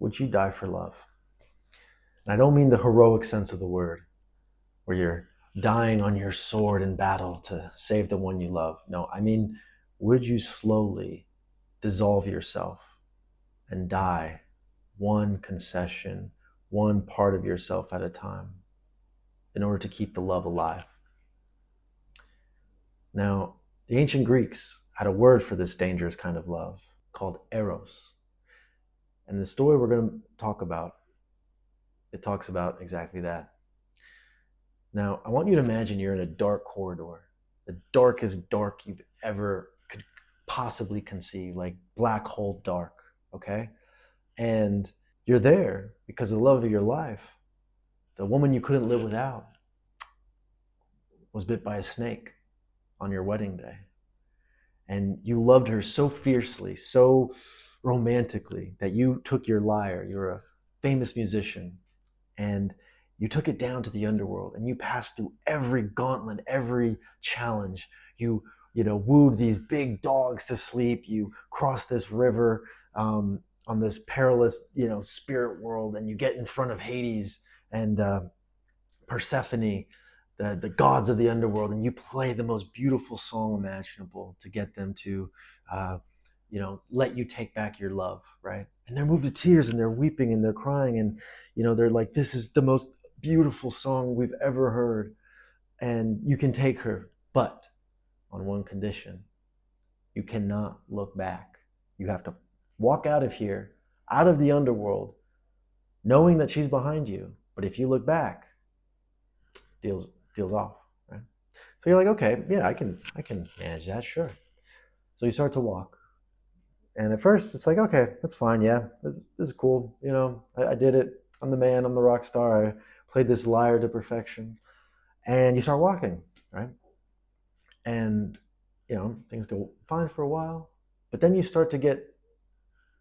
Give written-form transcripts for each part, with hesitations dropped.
would you die for love? And I don't mean the heroic sense of the word, where you're dying on your sword in battle to save the one you love. No, I mean, would you slowly dissolve yourself and die one concession, one part of yourself at a time in order to keep the love alive? Now, the ancient Greeks had a word for this dangerous kind of love called eros. And the story we're going to talk about, it talks about exactly that. Now, I want you to imagine you're in a dark corridor, the darkest dark you've ever could possibly conceive, like black hole dark, okay? And you're there because of the love of your life. The woman you couldn't live without was bit by a snake on your wedding day. And you loved her so fiercely, so romantically, that you took your lyre, you're a famous musician, and you took it down to the underworld and you passed through every gauntlet, every challenge. You wooed these big dogs to sleep. You crossed this river on this perilous, spirit world, and you get in front of Hades and Persephone, the gods of the underworld, and you play the most beautiful song imaginable to get them to, let you take back your love, right? And they're moved to tears and they're weeping and they're crying and, they're like, this is the most beautiful song we've ever heard, and you can take her, but on one condition: you cannot look back. You have to walk out of here, out of the underworld, knowing that she's behind you. But if you look back, deals off, right? So you're like, okay, yeah, I can manage that, sure. So you start to walk, and at first it's like, okay, that's fine, yeah, this is cool. I did it. I'm the man. I'm the rock star. I played this lyre to perfection. And you start walking, right? And things go fine for a while, but then you start to get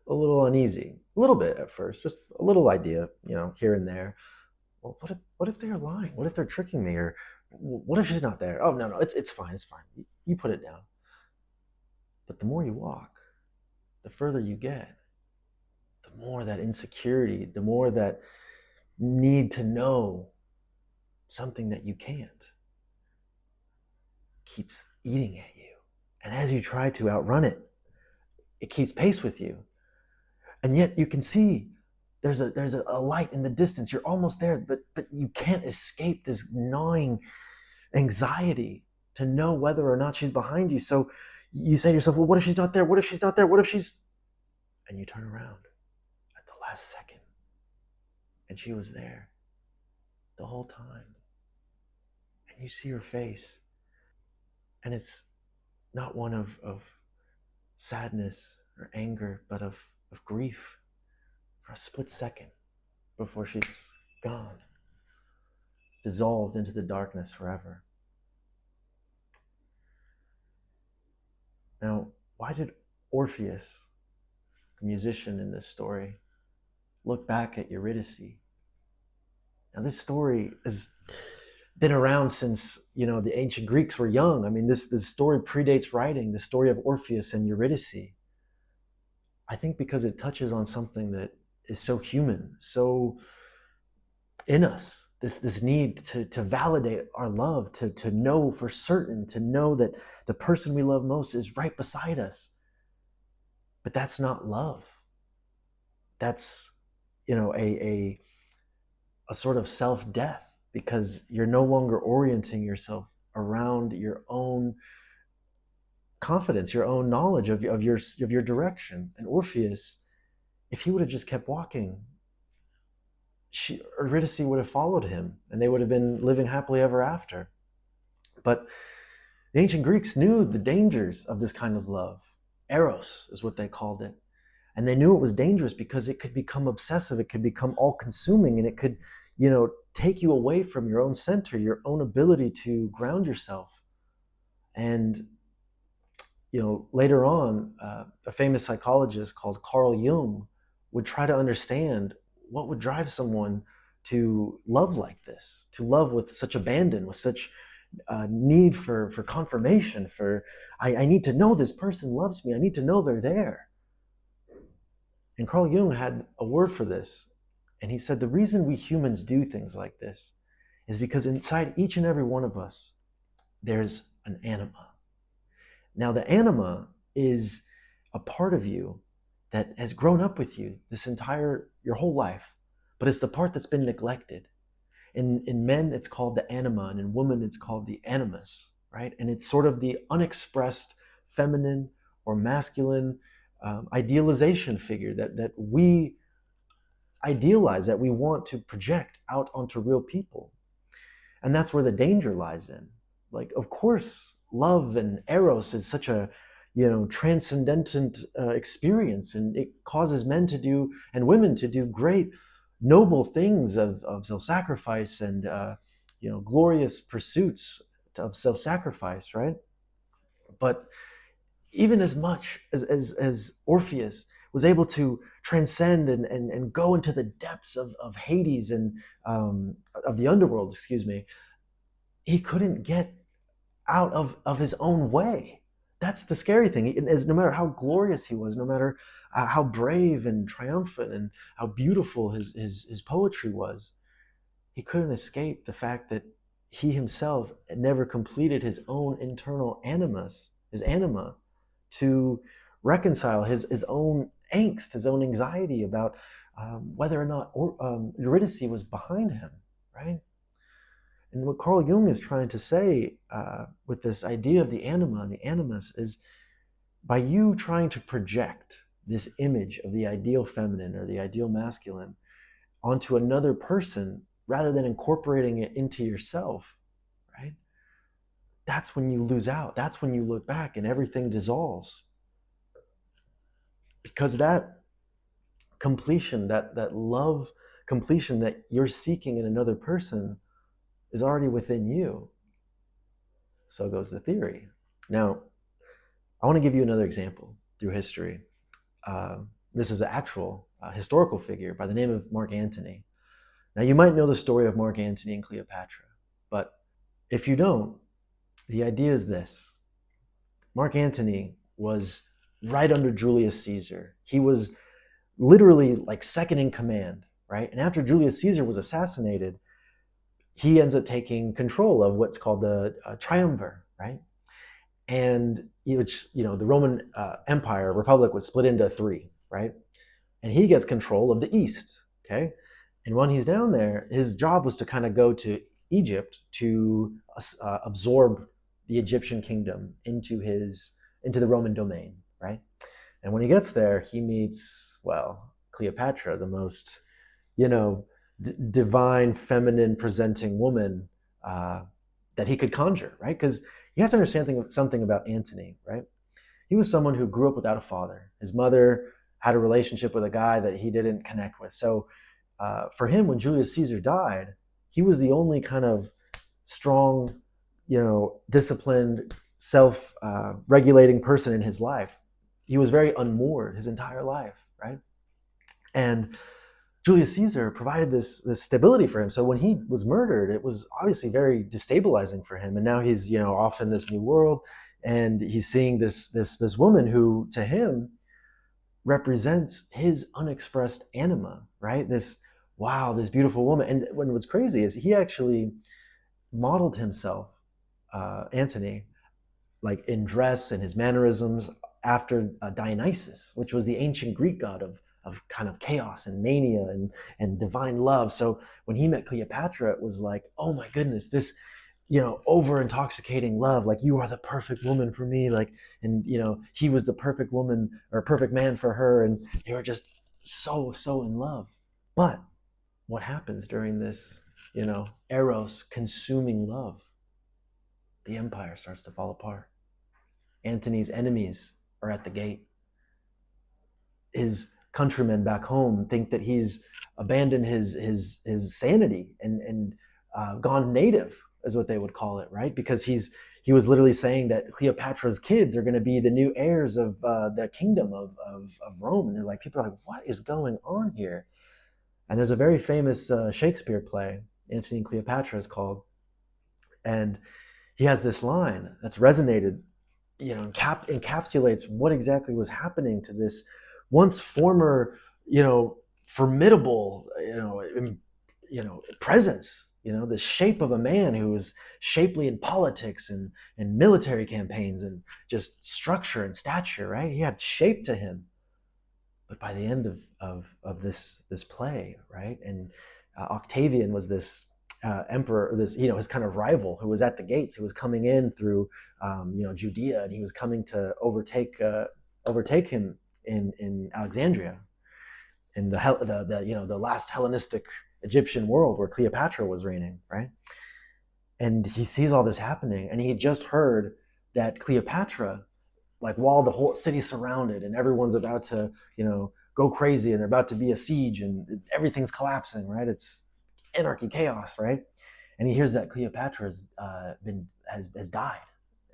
a little uneasy, a little bit at first, just a little idea, here and there. Well, what if they're lying? What if they're tricking me? Or what if she's not there? Oh, no, it's fine, it's fine. You put it down. But the more you walk, the further you get, the more that insecurity, the more that need to know something that you can't keeps eating at you. And as you try to outrun it, it keeps pace with you. And yet you can see there's a light in the distance. You're almost there, but you can't escape this gnawing anxiety to know whether or not she's behind you. So you say to yourself, well, what if she's not there? What if she's not there? What if she's... And you turn around at the last second, and she was there the whole time. And you see her face, and it's not one of sadness or anger, but of grief for a split second before she's gone, dissolved into the darkness forever. Now, why did Orpheus, the musician in this story, look back at Eurydice? Now, this story has been around since, the ancient Greeks were young. I mean, this story predates writing, the story of Orpheus and Eurydice. I think because it touches on something that is so human, so in us, this need to validate our love, to know for certain, to know that the person we love most is right beside us. But that's not love. That's, a sort of self-death, because you're no longer orienting yourself around your own confidence, your own knowledge of your direction. And Orpheus, if he would have just kept walking, Eurydice would have followed him, and they would have been living happily ever after. But the ancient Greeks knew the dangers of this kind of love. Eros is what they called it. And they knew it was dangerous because it could become obsessive, it could become all-consuming, and it could, take you away from your own center, your own ability to ground yourself. And, later on, a famous psychologist called Carl Jung would try to understand what would drive someone to love like this, to love with such abandon, with such need for confirmation, I need to know this person loves me. I need to know they're there. And Carl Jung had a word for this. And he said the reason we humans do things like this is because inside each and every one of us, there's an anima. Now, the anima is a part of you that has grown up with you your whole life, but it's the part that's been neglected. In men, it's called the anima, and in women, it's called the animus, right? And it's sort of the unexpressed feminine or masculine idealization figure that we idealize, that we want to project out onto real people. And that's where the danger lies in. Like, of course, love and eros is such a transcendent experience, and it causes men to do and women to do great noble things of self-sacrifice and glorious pursuits of self-sacrifice, right? But even as much as Orpheus was able to transcend and go into the depths of Hades and of the underworld, excuse me, he couldn't get out of his own way. That's the scary thing. Is no matter how glorious he was, no matter how brave and triumphant and how beautiful his poetry was, he couldn't escape the fact that he himself never completed his own internal animus, his anima, to reconcile his own angst, his own anxiety about whether or not Eurydice was behind him, right? And what Carl Jung is trying to say with this idea of the anima and the animus is, by you trying to project this image of the ideal feminine or the ideal masculine onto another person rather than incorporating it into yourself, right? That's when you lose out. That's when you look back and everything dissolves. Because that completion, that love completion that you're seeking in another person is already within you. So goes the theory. Now, I want to give you another example through history. This is an actual historical figure by the name of Mark Antony. Now, you might know the story of Mark Antony and Cleopatra, but if you don't, the idea is this. Mark Antony was right under Julius Caesar. He was literally like second in command, right? And after Julius Caesar was assassinated, he ends up taking control of what's called the triumvir, right? And which, the Roman Empire, Republic, was split into three, right? And he gets control of the East, okay? And when he's down there, his job was to kind of go to Egypt to absorb the Egyptian kingdom into the Roman domain, right? And when he gets there, he meets, Cleopatra, the most, divine, feminine presenting woman that he could conjure, right? Because you have to understand something about Antony, right? He was someone who grew up without a father. His mother had a relationship with a guy that he didn't connect with. So for him, when Julius Caesar died, he was the only kind of strong, disciplined, self-regulating person in his life. He was very unmoored his entire life, right? And Julius Caesar provided this stability for him. So when he was murdered, it was obviously very destabilizing for him. And now he's off in this new world, and he's seeing this woman who, to him, represents his unexpressed anima, right? This beautiful woman. And what's crazy is he actually modeled himself, Antony, like in dress and his mannerisms, after Dionysus, which was the ancient Greek god of kind of chaos and mania and divine love. So when he met Cleopatra, it was like, oh my goodness, this, over intoxicating love, like, you are the perfect woman for me, like, and he was the perfect woman or perfect man for her, and they were just so in love. But what happens during this, eros consuming love? The empire starts to fall apart. Antony's enemies are at the gate. His countrymen back home think that he's abandoned his sanity and gone native, is what they would call it, right? Because he was literally saying that Cleopatra's kids are going to be the new heirs of the kingdom of Rome. And they're like, people are like, what is going on here? And there's a very famous Shakespeare play, Antony and Cleopatra is called, and he has this line that's resonated, encapsulates what exactly was happening to this once former formidable, presence, the shape of a man who was shapely in politics and military campaigns and just structure and stature, right? He had shape to him. But by the end of this play, right? And Octavian was this emperor, this his kind of rival who was at the gates, who was coming in through Judea, and he was coming to overtake him in Alexandria, in the last Hellenistic Egyptian world where Cleopatra was reigning, right? And he sees all this happening, and he had just heard that Cleopatra, like while the whole city's surrounded and everyone's about to go crazy and they're about to be a siege and everything's collapsing, right? It's anarchy, chaos, right? And he hears that Cleopatra has died,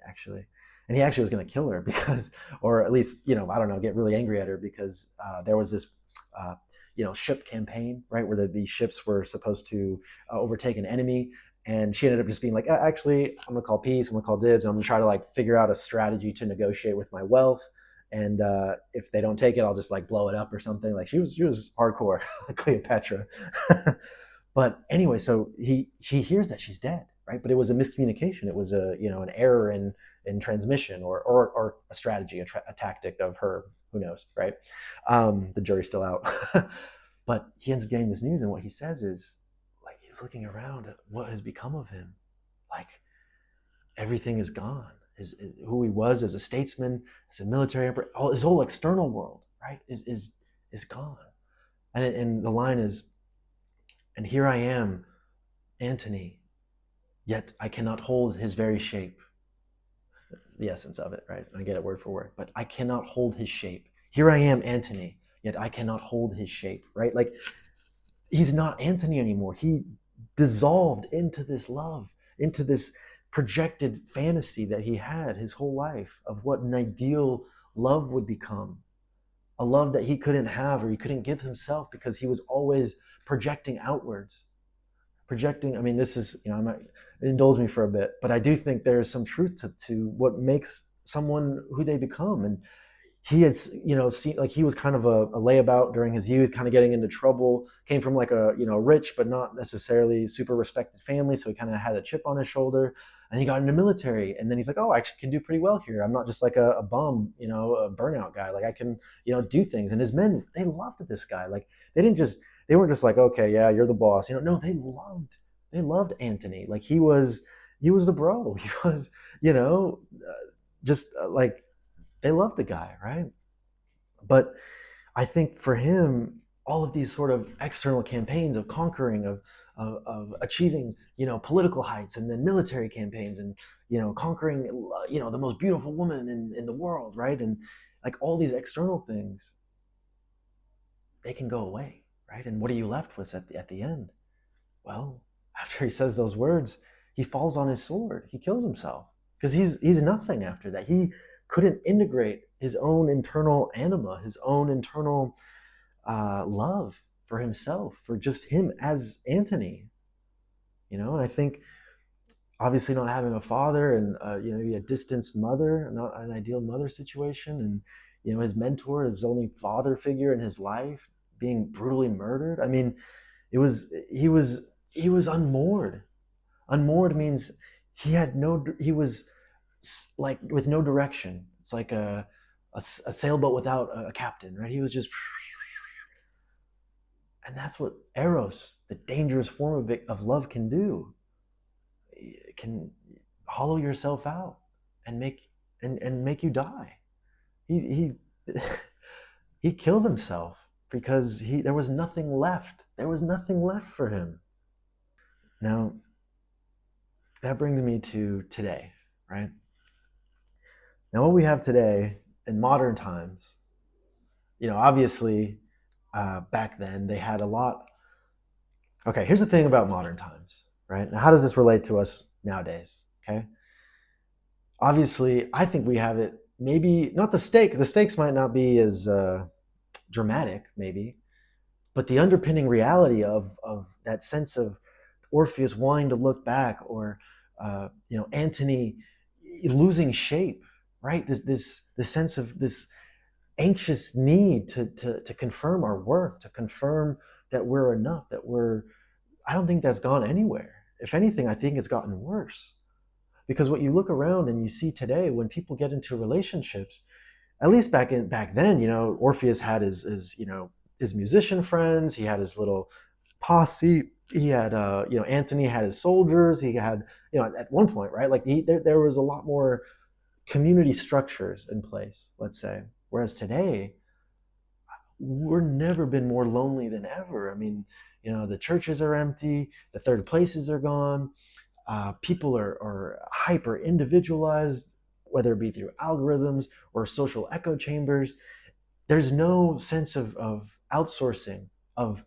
actually, and he actually was going to kill her because, or at least I don't know, get really angry at her because there was this ship campaign, right, where these ships were supposed to overtake an enemy. And she ended up just being like, actually, I'm gonna call peace. I'm gonna call dibs. I'm gonna try to like figure out a strategy to negotiate with my wealth. And if they don't take it, I'll just like blow it up or something. Like she was hardcore, Cleopatra. But anyway, so she hears that she's dead, right? But it was a miscommunication. It was an error in transmission or a strategy, a tactic of her. Who knows, right? The jury's still out. But he ends up getting this news, and what he says is, he's looking around at what has become of him. Like everything is gone. Who he was as a statesman, as a military emperor, his whole external world, right, is gone. And the line is, and here I am, Antony, yet I cannot hold his very shape. The essence of it, right? I get it word for word, but I cannot hold his shape. Here I am, Antony, yet I cannot hold his shape, right? Like he's not Antony anymore. He dissolved into this love, into this projected fantasy that he had his whole life of what an ideal love would become. A love that he couldn't have or he couldn't give himself because he was always projecting outwards. Projecting, I mean, this is, I might indulge me for a bit, but I do think there is some truth to what makes someone who they become. And he had, seen, like he was kind of a layabout during his youth, kind of getting into trouble, came from like a, rich, but not necessarily super respected family. So he kind of had a chip on his shoulder, and he got into the military. And then he's like, oh, I actually can do pretty well here. I'm not just like a bum, a burnout guy. Like I can, do things. And his men, they loved this guy. Like they weren't just like, okay, yeah, you're the boss. No, they loved Antony. Like he was the bro. He was, just like, they loved the guy, right? But I think for him, all of these sort of external campaigns of conquering, of achieving, political heights, and then military campaigns, and conquering, the most beautiful woman in the world, right? And like all these external things, they can go away, right? And what are you left with at the end? Well, after he says those words, he falls on his sword. He kills himself because he's nothing after that. He couldn't integrate his own internal anima, his own internal love for himself, for just him as Antony. And I think obviously not having a father and maybe a distanced mother, not an ideal mother situation, and his mentor, his only father figure in his life, being brutally murdered. I mean, he was unmoored. Unmoored means he was like with no direction. It's like a sailboat without a captain, right? He was just, and that's what eros, the dangerous form of love, can do. It can hollow yourself out and make you die. He he killed himself because there was nothing left. There was nothing left for him. Now, that brings me to today, right? Now, what we have today in modern times, obviously, back then they had a lot. Okay, here's the thing about modern times, right? Now, how does this relate to us nowadays? Okay, obviously, I think we have it. Maybe not the stakes. The stakes might not be as dramatic, maybe, but the underpinning reality of that sense of Orpheus wanting to look back, or Antony losing shape, right? This sense of this anxious need to confirm our worth, to confirm that we're enough, that we're, I don't think that's gone anywhere. If anything, I think it's gotten worse. Because what you look around and you see today, when people get into relationships, at least back then, Orpheus had his musician friends, he had his little posse, he had Antony had his soldiers, he had at one point, right, like there was a lot more community structures in place, let's say. Whereas today, we're never been more lonely than ever. I mean, the churches are empty, the third places are gone, people are hyper individualized, whether it be through algorithms or social echo chambers. There's no sense of outsourcing of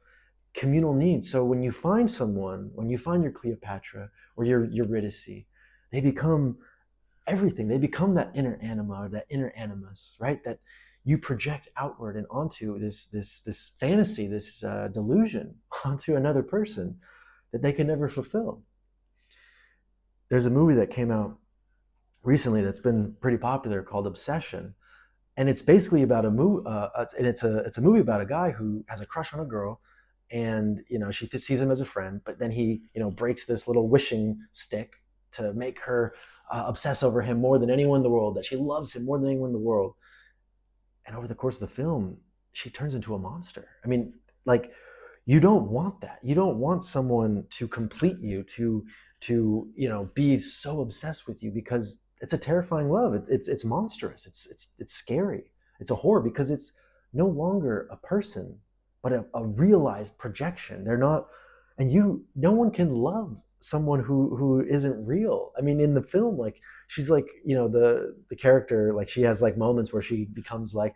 communal needs. So when you find someone, when you find your Cleopatra or your Eurydice, they become everything. They become that inner anima or that inner animus, right? That you project outward and onto this fantasy, this delusion onto another person that they can never fulfill. There's a movie that came out recently that's been pretty popular called Obsession, and it's basically about a movie. And it's a movie about a guy who has a crush on a girl, and she sees him as a friend, but then he breaks this little wishing stick to make her obsess over him more than anyone in the world. That she loves him more than anyone in the world. And over the course of the film, she turns into a monster. I mean, like, you don't want that. You don't want someone to complete you, to be so obsessed with you, because it's a terrifying love. It's monstrous. It's scary. It's a horror, because it's no longer a person, but a realized projection. They're not, and no one can love someone who isn't real. I mean, in the film, like, she's like, the character, like, she has like moments where she becomes like,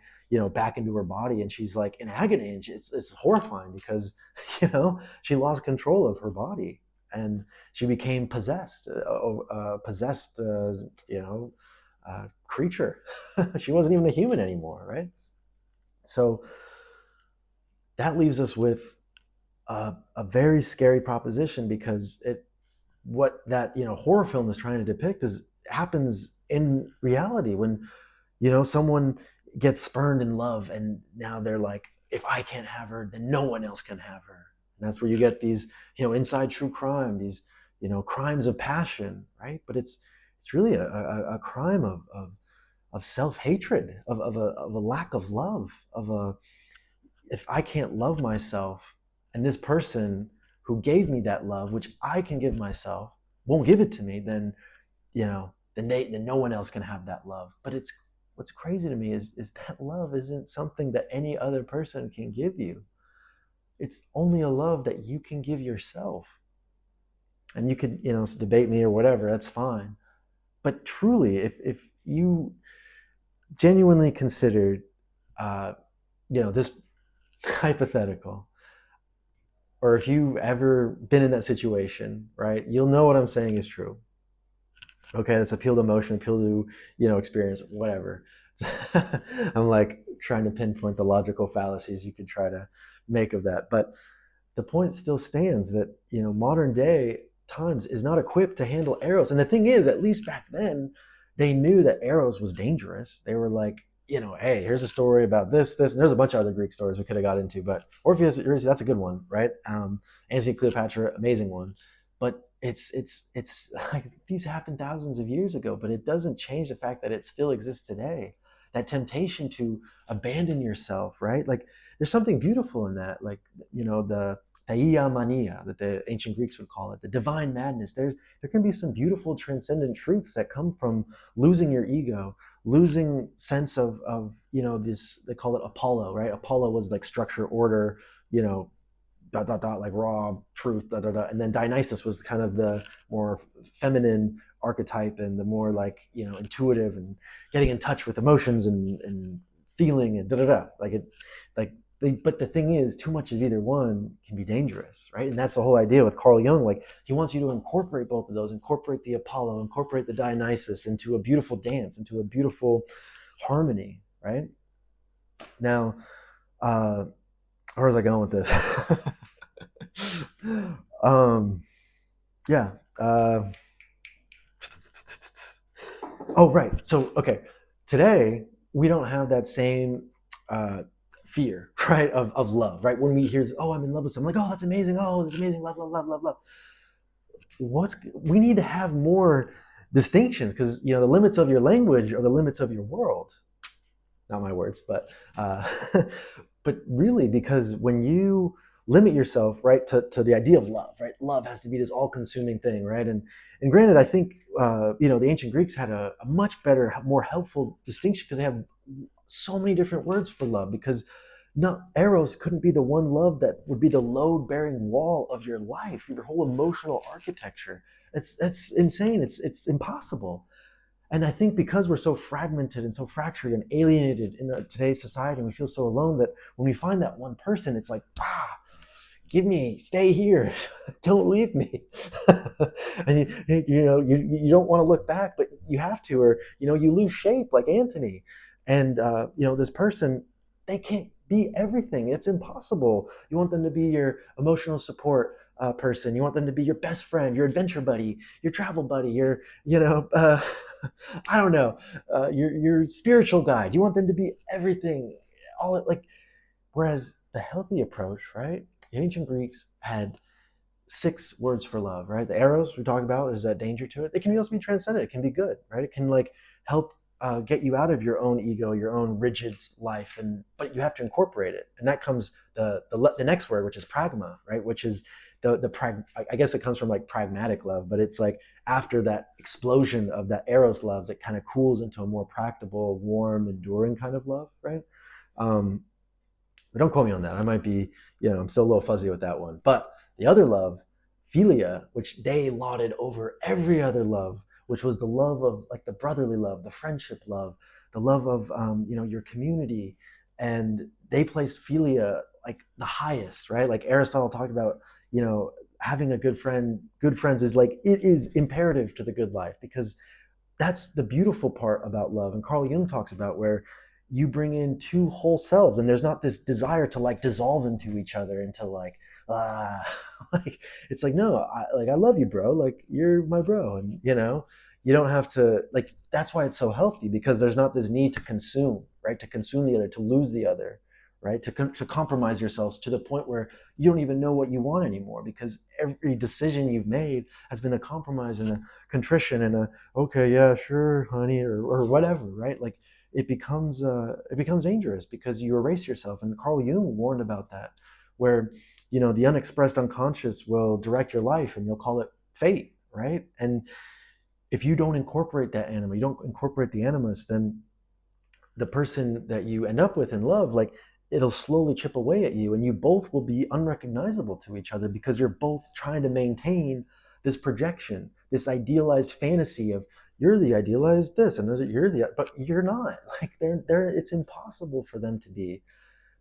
back into her body, and she's like in agony, and it's horrifying, because she lost control of her body, and she became possessed, creature. She wasn't even a human anymore, right? So that leaves us with a very scary proposition, because what that horror film is trying to depict happens in reality, when someone gets spurned in love, and now they're like, if I can't have her, then no one else can have her. And that's where you get these inside true crime, these crimes of passion, right? But it's really a crime of self-hatred, of a lack of love, if I can't love myself, and this person who gave me that love, which I can give myself, won't give it to me, then then no one else can have that love. But what's crazy to me is that love isn't something that any other person can give you. It's only a love that you can give yourself. And you could debate me or whatever, that's fine. But truly, if you genuinely considered this hypothetical, or if you've ever been in that situation, right, you'll know what I'm saying is true. Okay, that's appeal to emotion, appeal to experience, whatever. I'm like trying to pinpoint the logical fallacies you could try to make of that, but the point still stands that modern day times is not equipped to handle eros. And the thing is, at least back then, they knew that eros was dangerous. They were like, hey, here's a story about this, and there's a bunch of other Greek stories we could have got into, but Orpheus, that's a good one, right? Antony, Cleopatra, amazing one. But it's like, these happened thousands of years ago, but it doesn't change the fact that it still exists today. That temptation to abandon yourself, right? Like, there's something beautiful in that, like the theia mania that the ancient Greeks would call it, the divine madness. There can be some beautiful transcendent truths that come from losing your ego, losing sense of this, they call it Apollo, right? Apollo was like structure, order, like raw truth, and then Dionysus was kind of the more feminine archetype, and the more like intuitive and getting in touch with emotions and feeling and but the thing is, too much of either one can be dangerous, right? And that's the whole idea with Carl Jung. Like, he wants you to incorporate both of those, incorporate the Apollo, incorporate the Dionysus into a beautiful dance, into a beautiful harmony, right? Now, where was I going with this? Yeah. Oh, right. So, okay. Today, we don't have that same uh, fear, right, of love, right? When we hear, oh, I'm in love with someone, like, oh, that's amazing, oh, that's amazing, love, love, love, love, love. We need to have more distinctions, because the limits of your language are the limits of your world. Not my words, but uh, but really, because when you limit yourself, right, to the idea of love, right, love has to be this all-consuming thing, right, and granted, I think the ancient Greeks had a much better, more helpful distinction, because they have so many different words for love, because not eros couldn't be the one love that would be the load-bearing wall of your life, your whole emotional architecture. That's insane. It's impossible. And I think because we're so fragmented and so fractured and alienated in today's society, and we feel so alone, that when we find that one person, it's like, give me, stay here, don't leave me. And you don't want to look back, but you have to, or you lose shape like Antony. And this person, they can't be everything. It's impossible. You want them to be your emotional support person. You want them to be your best friend, your adventure buddy, your travel buddy, your I don't know, your spiritual guide. You want them to be everything, all like. Whereas the healthy approach, right? The ancient Greeks had 6 words for love, right? The eros we talked about, there's that danger to it. It can also be transcendent. It can be good, right? It can like help get you out of your own ego, your own rigid life, but you have to incorporate it, and that comes the next word, which is pragma, right? Which is I guess it comes from like pragmatic love, but it's like after that explosion of that eros loves, it kind of cools into a more practical, warm, enduring kind of love, right? Um, but don't quote me on that. I might be, I'm still a little fuzzy with that one. But the other love, philia, which they lauded over every other love, which was the love of like the brotherly love, the friendship love, the love of your community, and they placed philia like the highest, right? Like Aristotle talked about, having a good friend. Good friends is like, it is imperative to the good life, because that's the beautiful part about love. And Carl Jung talks about where you bring in 2 whole selves, and there's not this desire to like dissolve into each other, into like uh like, it's like, no, I love you, bro, like you're my bro, and you don't have to, like, that's why it's so healthy, because there's not this need to consume, right, to consume the other, to lose the other, right, to compromise yourselves to the point where you don't even know what you want anymore, because every decision you've made has been a compromise and a contrition and a, okay, yeah, sure, honey, or whatever, right? Like it becomes dangerous, because you erase yourself. And Carl Jung warned about that, where the unexpressed unconscious will direct your life, and you'll call it fate, right? And if you don't incorporate that anima, you don't incorporate the animus, then the person that you end up with in love, like, it'll slowly chip away at you, and you both will be unrecognizable to each other, because you're both trying to maintain this projection, this idealized fantasy of, you're the idealized this, and you're the, but you're not. Like, they're it's impossible for them to be,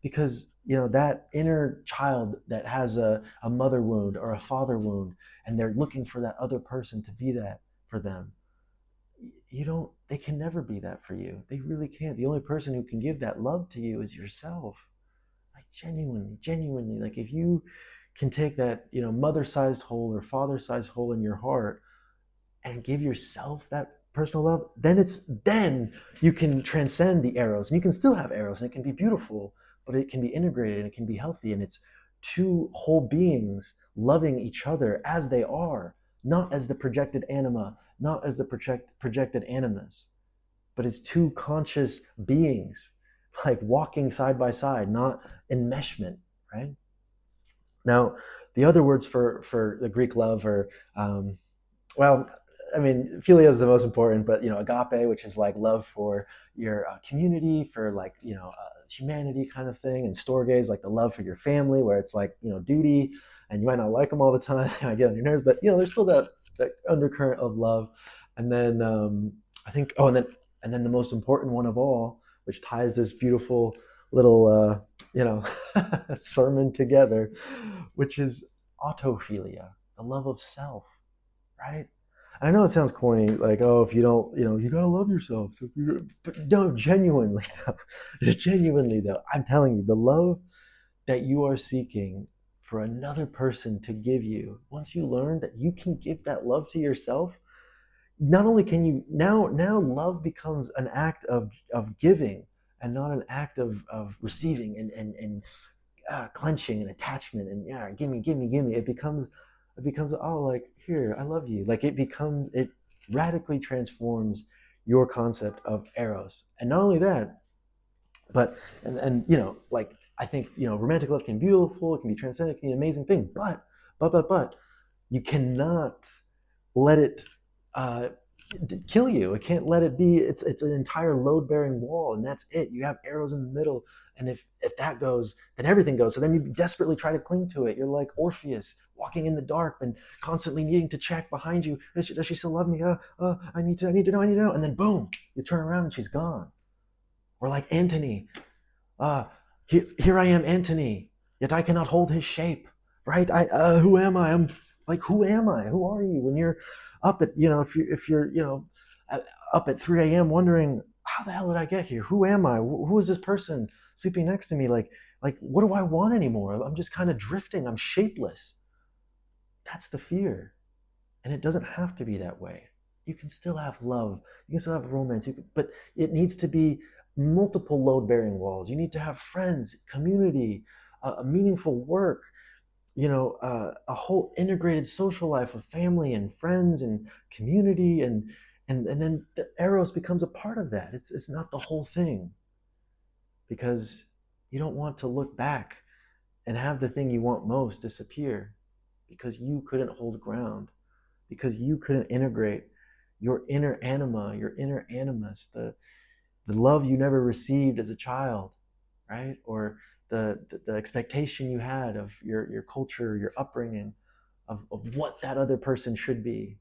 because that inner child that has a mother wound or a father wound, and they're looking for that other person to be that for them. They can never be that for you. They really can't. The only person who can give that love to you is yourself. Like, genuinely, like, if you can take that mother-sized hole or father-sized hole in your heart and give yourself that personal love, then you can transcend the eros, and you can still have eros, and it can be beautiful, but it can be integrated, and it can be healthy, and it's 2 whole beings loving each other as they are, not as the projected anima, not as the projected animus, but as 2 conscious beings, like walking side by side, not enmeshment, right? Now, the other words for the Greek love are, well, I mean, philia is the most important, but agape, which is like love for your community, for like humanity kind of thing, and storge is like the love for your family, where it's like duty, and you might not like them all the time, I get on your nerves, but there's still that undercurrent of love. And then I think, oh, and then the most important one of all, which ties this beautiful little sermon together, which is autophilia, the love of self, right? I know it sounds corny, like, oh, if you don't, you gotta love yourself. But no, genuinely though, genuinely though, I'm telling you, the love that you are seeking for another person to give you, once you learn that you can give that love to yourself, not only can you, now love becomes an act of giving, and not an act of receiving and clenching and attachment and yeah, gimme, gimme, gimme. It becomes oh, like, here, I love you. Like it radically transforms your concept of eros. And not only that, but and like, I think romantic love can be beautiful, it can be transcendent, it can be an amazing thing, but you cannot let it uh, kill you. It can't let it be. It's an entire load bearing wall, and that's it. You have arrows in the middle, and if that goes, then everything goes. So then you desperately try to cling to it. You're like Orpheus, walking in the dark and constantly needing to check behind you. Does she still love me? I need to know. And then boom, you turn around and she's gone. Or like Antony, uh, here I am, Antony, yet I cannot hold his shape. Right? Who am I? I'm like, who am I? Who are you? When you're up at, if you're up at 3 a.m. wondering, how the hell did I get here? Who am I? Who is this person sleeping next to me? Like, what do I want anymore? I'm just kind of drifting. I'm shapeless. That's the fear. And it doesn't have to be that way. You can still have love. You can still have romance. But it needs to be multiple load-bearing walls. You need to have friends, community, a meaningful work, a whole integrated social life with family and friends and community, and then the eros becomes a part of that. It's not the whole thing, because you don't want to look back and have the thing you want most disappear because you couldn't hold ground, because you couldn't integrate your inner anima, your inner animus, the love you never received as a child, right? Or the expectation you had of your culture, your upbringing, of what that other person should be.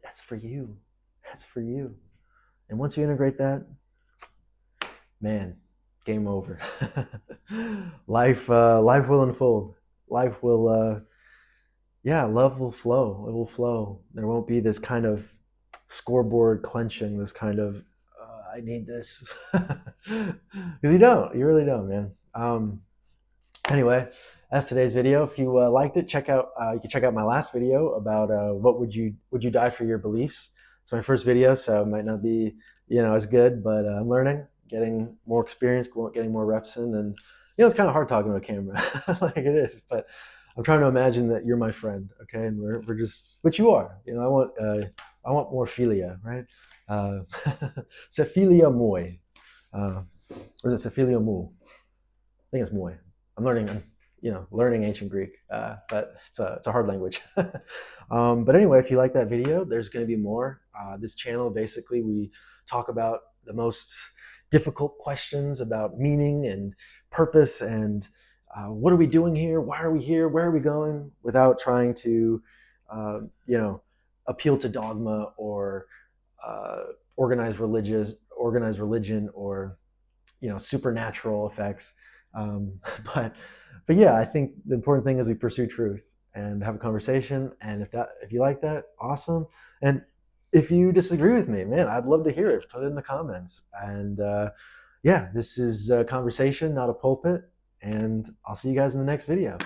That's for you. That's for you. And once you integrate that, man, game over. Life will unfold. Life will, love will flow. It will flow. There won't be this kind of scoreboard clenching, this kind of I need this, because you really don't, man. Anyway, that's today's video. If you liked it, you can check out my last video about what would you die for your beliefs. It's my first video, so it might not be as good, but I'm learning, getting more experience, getting more reps in, and it's kind of hard talking to a camera, like it is. But I'm trying to imagine that you're my friend, okay? And we're just, but you are. I want more philia, right? Cephilia moi. Or is it Cephilia mu? I think it's moi. I'm learning ancient Greek, but it's a hard language. But anyway, if you like that video, there's going to be more. This channel, basically, we talk about the most difficult questions about meaning and purpose and what are we doing here? Why are we here? Where are we going? Without trying to, appeal to dogma or organized religion or supernatural effects. But yeah, I think the important thing is we pursue truth and have a conversation. And if you like that, awesome. And if you disagree with me, man, I'd love to hear it. Put it in the comments. And this is a conversation, not a pulpit. And I'll see you guys in the next video.